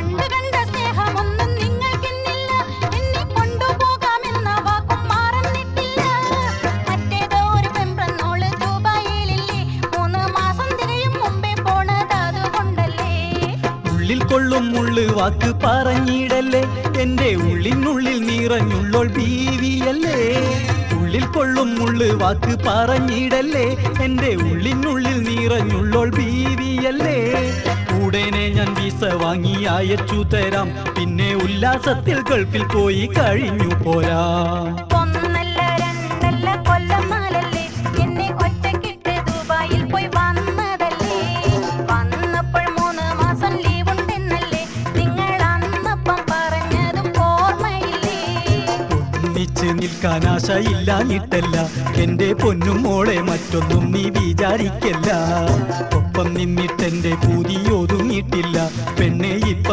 പണ്ട് കണ്ട സ്നേഹമൊന്നും നിങ്ങൾക്കിന്നില്ല. എന്നെ കൊണ്ടുപോകാമെന്ന വാക്കും മറന്നിട്ടില്ല. മറ്റേതോ ഒരു പെൺപ്രന്നോള് ദുബായിലില്ലേ, 3 മാസം തികയും മുമ്പേ പോണത് അതുകൊണ്ടല്ലേ. ഉള്ളിൽ കൊള്ളും മുള്ളു വാക്ക് പറഞ്ഞിടല്ലേ, എന്റെ ഉള്ളിനുള്ളിൽ നിറഞ്ഞുള്ളോൾ ബീവിയല്ലേ. ഉള്ളിൽ കൊള്ളും മുള്ളു വാക്ക് പറഞ്ഞിടല്ലേ, എന്റെ ഉള്ളിനുള്ളിൽ നിറഞ്ഞുള്ളോൾ ബീവിയല്ലേ. ഉടനെ ഞാൻ വിസ വാങ്ങി അയച്ചു തരാം, പിന്നെ ഉല്ലാസത്തിൽ ഗൾഫിൽ പോയി കഴിഞ്ഞു പോരാ. ഒന്നല്ല രണ്ടല്ല കൊല്ലം നാലല്ലേ എന്നെ ഒറ്റക്കിട്ട് ദുബായിൽ പോയി വന്നതല്ലേ. വന്നപ്പോൾ 3 മാസം ലീവുണ്ടെന്നല്ലേ നിങ്ങൾ അന്നപ്പം പറഞ്ഞതും ഓർമ്മയില്ലേ. ഒന്നിച്ച് നിൽക്കാൻ ആശയില്ലാഞ്ഞിട്ടല്ല എന്റെ പൊന്നുമോളെ, മറ്റൊന്നും നീ വിചാരിക്കല്ല. ഒപ്പം നിന്നിട്ടെന്റെ പൂതി ഒതുങ്ങിയിട്ടില്ല പെണ്ണെ. ഇപ്പം